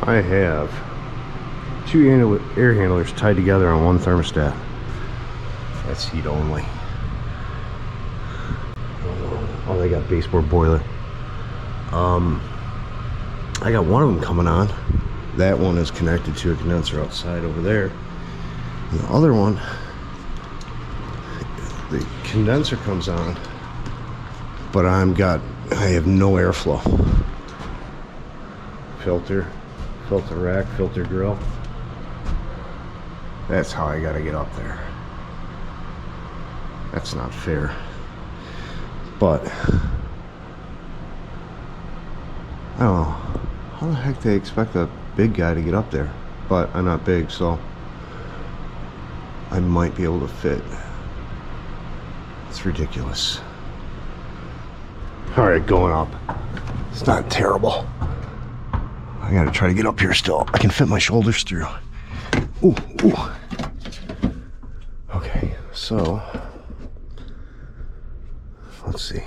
I have two air handlers tied together on one thermostat. That's heat only. Oh, they got baseboard boiler. I got one of them coming on. That one is connected to a condenser outside over there. And the other one, the condenser comes on, but I have no airflow. Filter rack, filter grill. That's how I gotta get up there. That's not fair. But I don't know. How the heck they expect a big guy to get up there? But I'm not big, so I might be able to fit. It's ridiculous. Alright, going up. It's not terrible. I gotta try to get up here still. I can fit my shoulders through. Ooh, ooh. Okay, so let's see.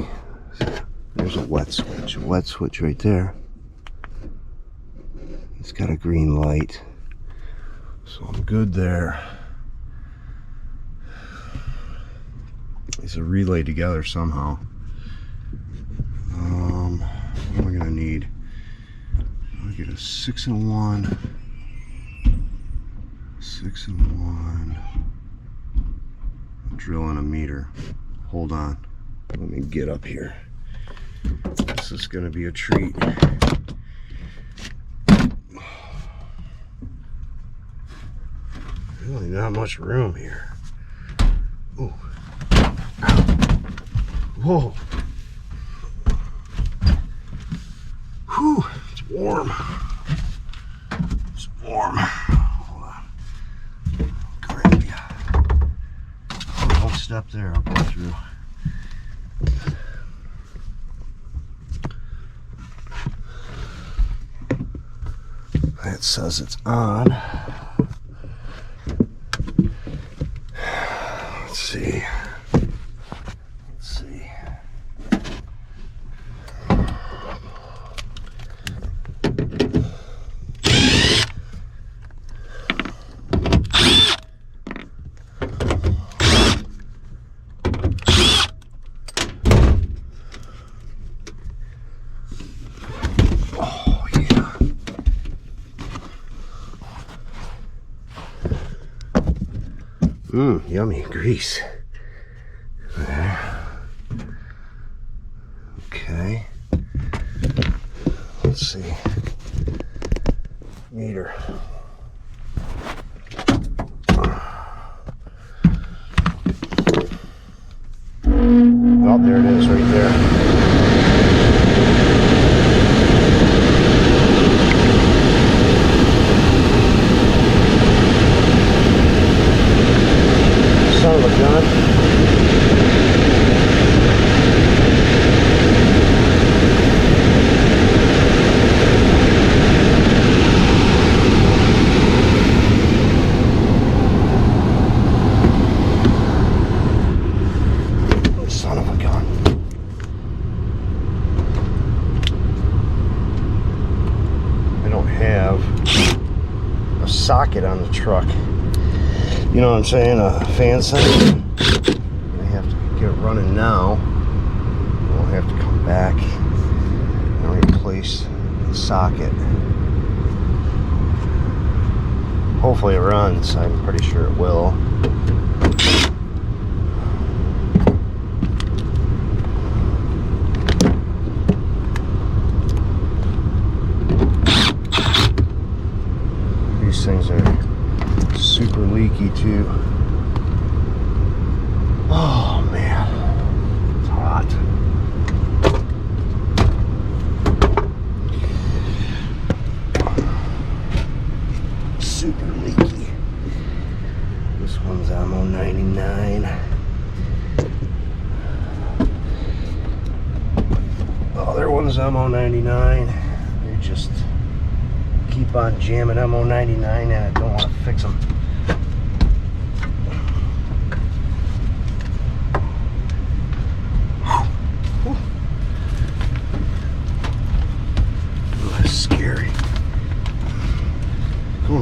There's a wet switch right there. It's got a green light, so I'm good there. It's a relay together somehow. What am I gonna need? I get a 6-in-1, 6-in-1, drill and a meter. Hold on, let me get up here. This is gonna be a treat. Really not much room here. Ooh. Whoa. Whew, it's warm. It's warm. Hold on. Grab ya. Don't step there, I'll go through. It says it's on. Let's see. Yummy grease. There. Okay. Let's see. Meter. Oh, there it is right there. Son of a gun. Oh, son of a gun. I don't have a socket on the truck. You know what I'm saying? A fan sensor. I have to get it running now. We'll have to come back and replace the socket. Hopefully it runs. I'm pretty sure it will. These things are super leaky too. Oh man, it's hot. Super leaky. This one's MO99. The other one's MO99. They just keep on jamming MO99 and I don't want to fix them. Scary.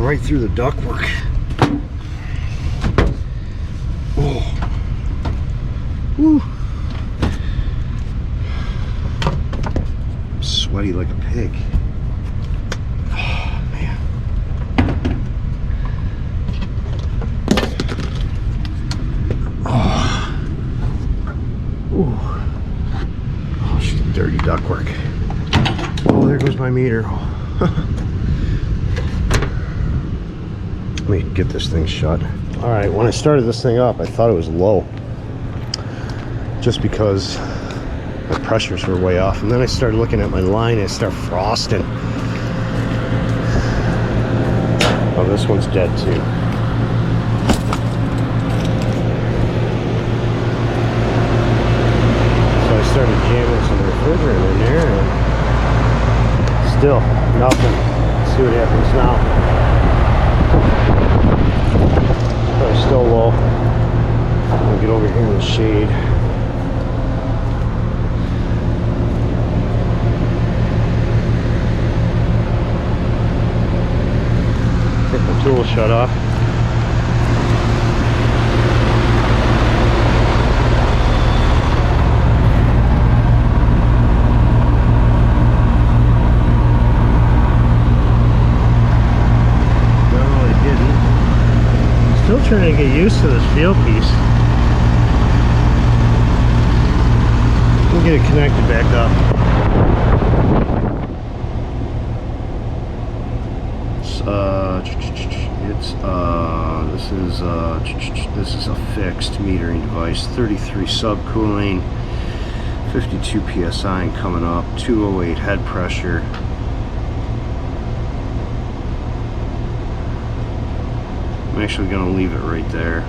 going right through the ductwork. Oh. Woo. I'm sweaty like a pig. Oh, man. Oh. Ooh. Oh, she's dirty ductwork. Oh, there goes my meter. Let me get this thing shut. All right, when I started this thing up, I thought it was low, just because my pressures were way off. And then I started looking at my line and I started frosting. Oh, this one's dead too. So I started jamming some refrigerant in there, and still nothing. Let's see what happens now. Probably still low. I'll get over here in the shade. Get the tool shut off. Still trying to get used to this feel piece. We'll get it connected back up. This is a fixed metering device. 33 subcooling, 52 psi coming up, 208 head pressure. I'm actually going to leave it right there.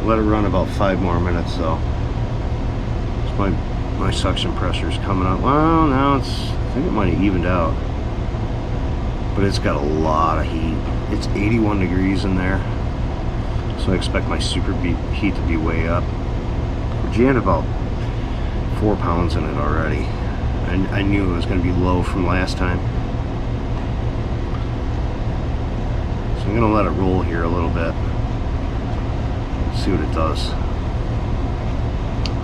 Let it run about 5 more minutes though. So my suction pressure is coming up. Well, now I think it might have evened out. But it's got a lot of heat. It's 81 degrees in there. So I expect my super heat to be way up. We jammed about 4 pounds in it already. And I knew it was going to be low from last time. I'm going to let it roll here a little bit, see what it does.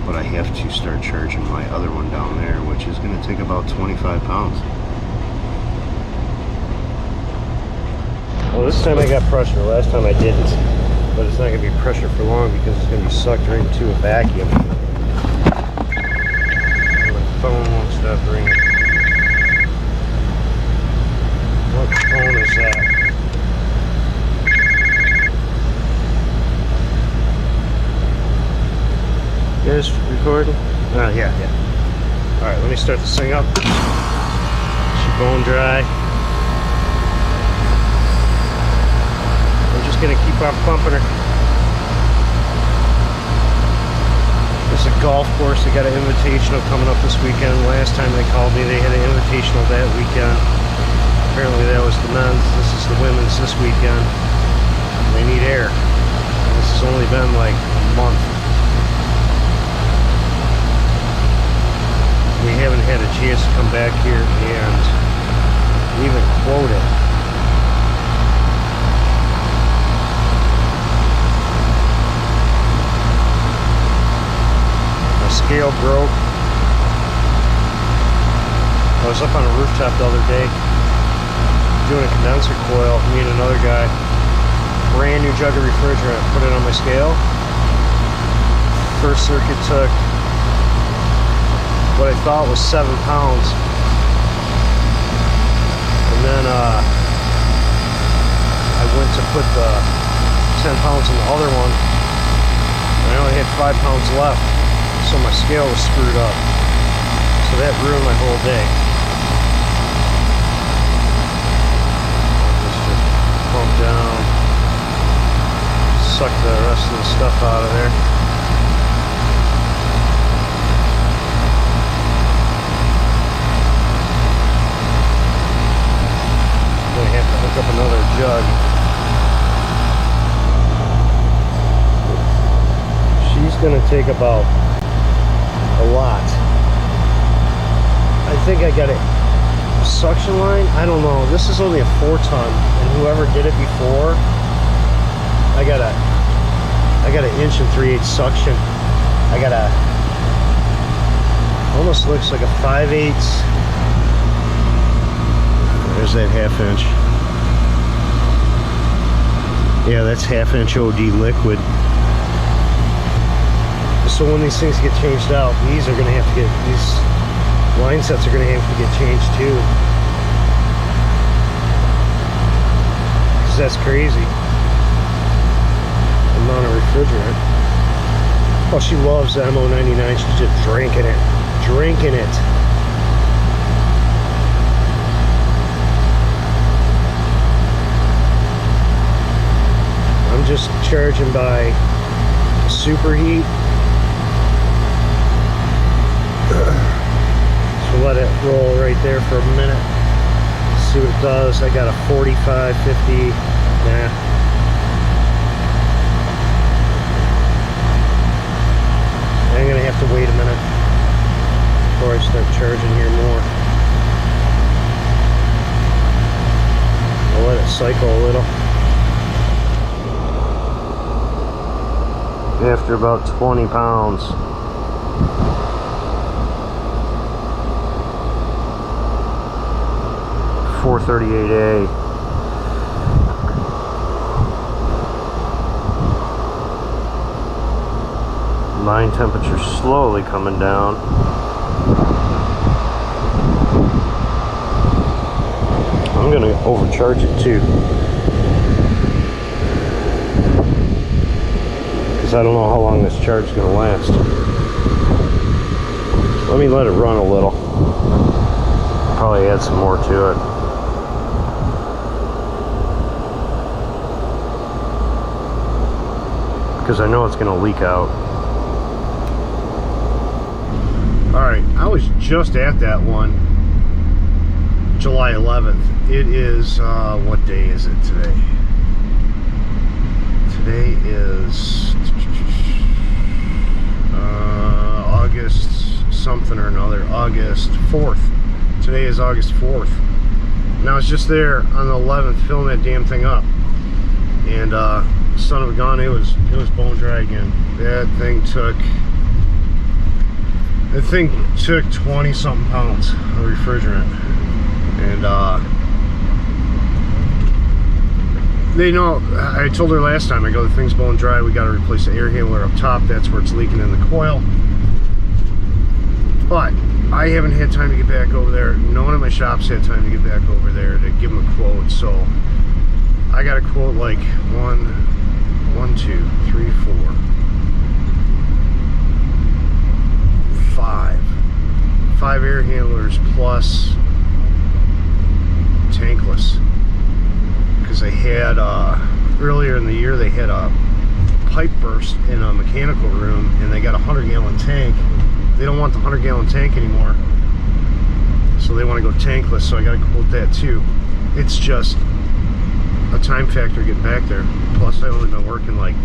But I have to start charging my other one down there, which is going to take about 25 pounds. Well, this time I got pressure. Last time I didn't. But it's not going to be pressure for long because it's going to be sucked right into a vacuum. My phone won't stop ringing. What phone is that? You guys recording? Oh, yeah. Alright, let me start this thing up. She's bone dry. I'm just gonna keep on pumping her. There's a golf course. They got an invitational coming up this weekend. Last time they called me, they had an invitational that weekend. Apparently that was the men's. This is the women's this weekend. They need air. And this has only been like a month. We haven't had a chance to come back here and even quote it. My scale broke. I was up on a rooftop the other day doing a condenser coil, me and another guy. Brand new jug of refrigerant, put it on my scale. First circuit took what I thought was 7 pounds, and then I went to put the 10 pounds in the other one, and I only had 5 pounds left, so my scale was screwed up, so that ruined my whole day. Just pump down, suck the rest of the stuff out of there. I have to hook up another jug. She's going to take about a lot. I think I got it suction line, I don't know. This is only a 4-ton, and whoever did it before, I got an 1 3/8 suction. I got a, almost looks like a 5/8. There's that 1/2 inch. Yeah, that's 1/2 inch OD liquid. So when these things get changed out, these are going to have to get, these line sets are going to have to get changed too. Because that's crazy. The amount of refrigerant. Oh, she loves the MO99. She's just drinking it. Drinking it. I'm just charging by superheat. So let it roll right there for a minute. See what it does. I got a 45, 50. Nah. I'm gonna have to wait a minute before I start charging here more. I'll let it cycle a little. After about 20 pounds. R438A. Line temperature slowly coming down. I'm gonna overcharge it too, because I don't know how long this charge is gonna last. Let me let it run a little. Probably add some more to it. Because I know it's going to leak out. Alright, I was just at that one, July 11th. It is, what day is it today? Today is August something or another, August 4th. Today is August 4th. And I was just there on the 11th filling that damn thing up. And, son of a gun, it was bone dry again. That thing took 20 something pounds of refrigerant. And they know, I told her last time, I go, the thing's bone dry, we got to replace the air handler up top. That's where it's leaking in the coil. But I haven't had time to get back over there. No one in my shop's had time to get back over there to give them a quote. So I got a quote like 1, 2, 3, 4, 5 air handlers plus tankless, because they had earlier in the year they had a pipe burst in a mechanical room, and they got a 100-gallon tank. They don't want the 100-gallon tank anymore, so they want to go tankless. So I got to quote that too. It's just a time factor getting back there. Plus I've only been working like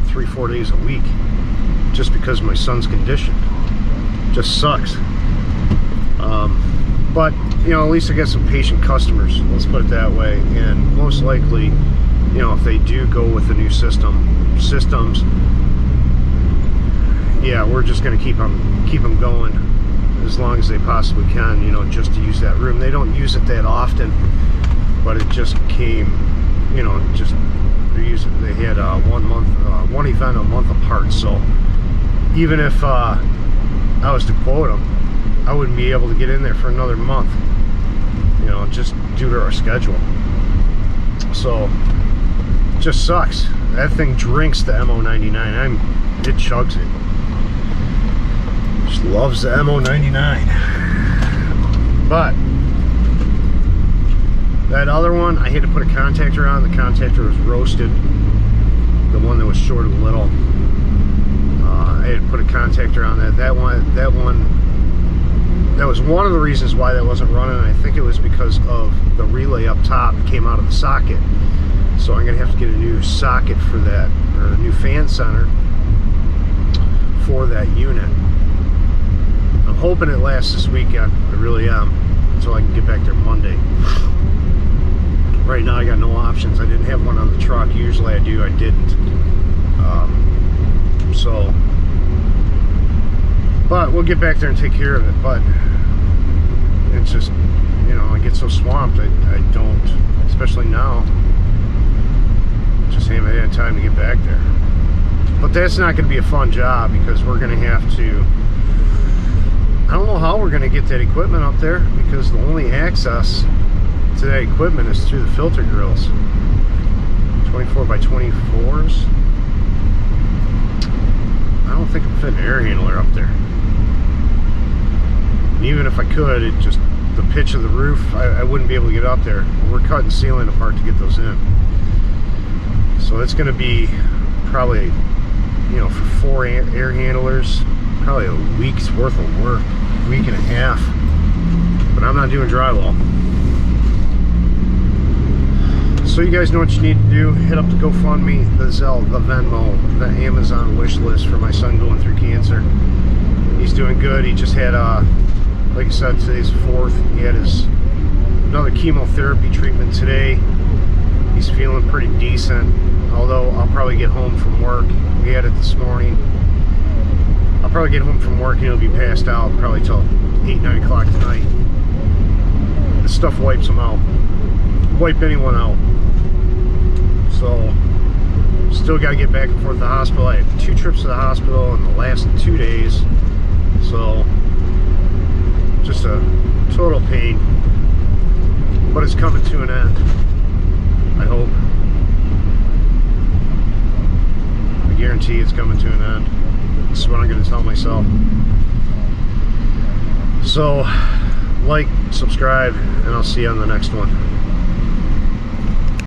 3-4 days a week just because my son's condition. Just sucks. But you know, at least I got some patient customers, let's put it that way. And most likely, you know, if they do go with the new systems, yeah, we're just going to keep them going as long as they possibly can, you know, just to use that room. They don't use it that often, but it just came, you know, just they had one event a month apart. So even if I was to quote them, I wouldn't be able to get in there for another month, you know, just due to our schedule. So it just sucks. That thing drinks the MO99. It chugs it. Just loves the MO99. But that other one, I had to put a contactor on. The contactor was roasted. The one that was shorted a little. I had to put a contactor on that. That was one of the reasons why that wasn't running. I think it was because of the relay up top came out of the socket. So I'm gonna have to get a new socket for that, or a new fan center for that unit. I'm hoping it lasts this weekend. I really am. Until I can get back there Monday. Right now I got no options. I didn't have one on the truck. Usually I do, I didn't. But we'll get back there and take care of it. But it's just, you know, I get so swamped. I don't, especially now, just haven't had time to get back there. But that's not going to be a fun job because we're going to have to, I don't know how we're going to get that equipment up there because the only access to that equipment is through the filter grills. 24 by 24s. I don't think I'm fitting an air handler up there. And even if I could, it just, the pitch of the roof, I wouldn't be able to get up there. We're cutting ceiling apart to get those in. So it's going to be probably, you know, for 4 air handlers, probably a week's worth of work, week and a half. But I'm not doing drywall. So you guys know what you need to do. Hit up the GoFundMe, the Zelle, the Venmo, the Amazon wish list for my son going through cancer. He's doing good. He just had, like I said, today's the 4th. He had another chemotherapy treatment today. He's feeling pretty decent, although I'll probably get home from work. We had it this morning. I'll probably get home from work and he'll be passed out probably till 8, 9 o'clock tonight. This stuff wipes him out. Wipe anyone out. So, still got to get back and forth to the hospital. I had 2 trips to the hospital in the last 2 days. So, just a total pain. But it's coming to an end. I hope. I guarantee it's coming to an end. This is what I'm going to tell myself. So, like, subscribe, and I'll see you on the next one.